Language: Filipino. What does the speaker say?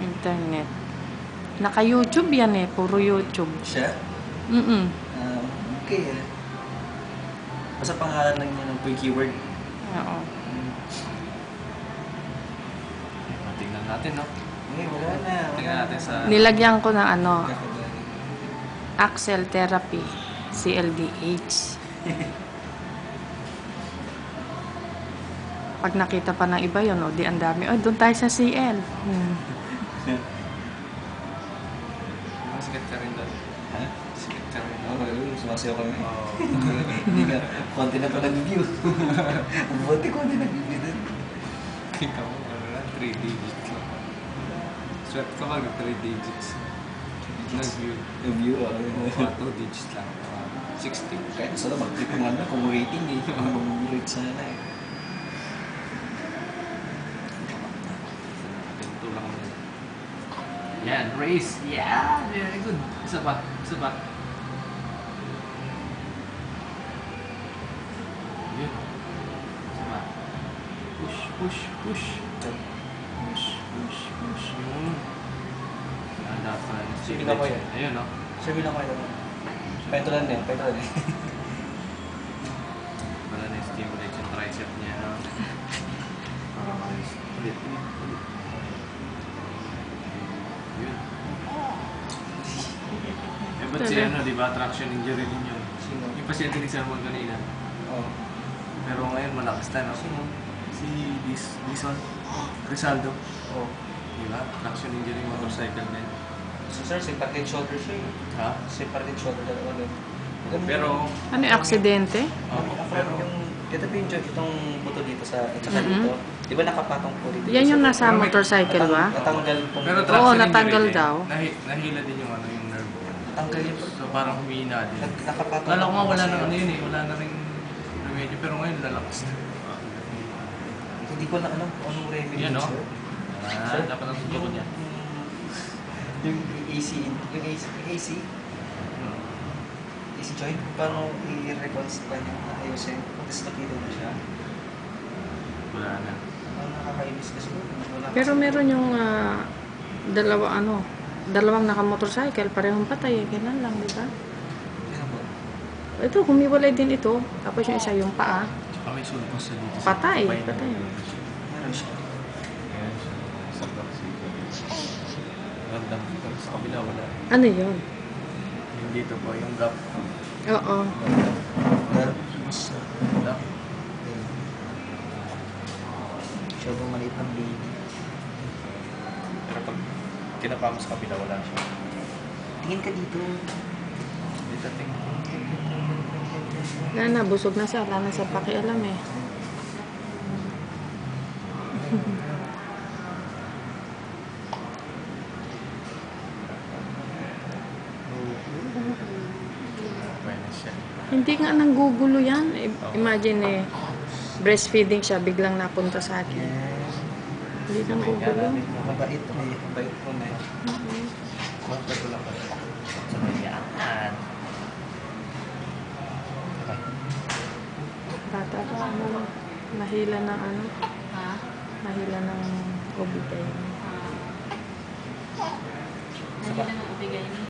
Internet. Naka-YouTube yan eh. Puro YouTube. Siya? Okay eh. Basta pangalan lang niya ng keyword. Oo. Tingnan natin, no? Wala na. Tingnan natin sa... Nilagyan ko ng Axel Therapy. CLDH. Pag nakita pa ng iba yun, di ang dami. Oh, doon tayo sa CL. Sikat ka rin doon. Ha? Sikat ka rin. Sumasayaw kami. Hindi na. Konti na pa nag-view. Buti konti nag-view din. Kita mo, 3 digits lang. Sweat ka mag 3 digits. Nag-view. Nag-view, 2 digits lang. 60. Kahit sana mag-click mo na kung rating eh. Mag-rate sana eh. Ito lang mo. Yan, race. Yeah, very good. Isa pa, isa pa. Yun. Isa pa. Push, push, push. Push, push, push. Yun. Yan, dapat. Sige na ko yan. Ayun, no? Sabi lang kayo. Pentolan din, pentolan din. Para na-stimulate yung tricep niya, no? Ulit, ulit, ulit. Yun. Eh, ba't si ano, di ba? Traction injury din yun. Sino? Yung pasyente ni Sermon kanina. Oo. Pero ngayon malakas na, no? Sino? Si Dison. Rizaldo. Oo. Di ba? Traction injury motorcycle din. So sir, separate shoulder siya eh. Ha? Separate shoulder dalawa lang. Pero... Ano yung aksidente? pero... Ito po yung itong buto dito sa tsaka dito. Di ba nakapatong po dito? Yan yung nasa motorcycle ba? Natanggal po. Pero Oo, traction natanggal injury daw. din. Nahila din yung ano, yung nerve. Natanggal yun po. So parang humina din. Nakapatong. Kala ko nga wala na ano yun eh. Wala na rin remedyo. Pero ngayon lalakas na. Hindi ko na alam kung anong remedy Yan, no? sir. Ah, dapat ang tudyo ko niya. Yung AC, yung AC joint, paano i-reconstruct niya na ayusin? Dislocate na siya. Wala na. Ang nakakainis kasi wala. Pero meron yung dalawang naka-motorcycle, parehong patay. Kailan lang, di ba? Sino po? Ito, humiwalay din ito. Tapos yung isa yung paa. Tsaka may sulpos sa dito. Patay, Patay. patay. Meron siya. Ayan siya. Sa ganda. Sa kabila wala. Ano yun? Yung dito po, yung gap. Oo. Gap. Siya po maliit ng baby. Pero pag kinapa mo sa kabila, wala siya. Tingin ka dito. Dito tingin. Wala na, busog na siya. Wala na siya pakialam eh. Pwede siya. Hindi nga nanggugulo yan. Imagine eh, breastfeeding siya, biglang napunta sa akin. Hindi nanggugulo. Mabait po eh. Mabait po na eh. Bakit ko lang pala. Sa mayaan. Bata pa, nahila ng ano? Ha? Nahila ng obigay. Nahila ng ubigay niya.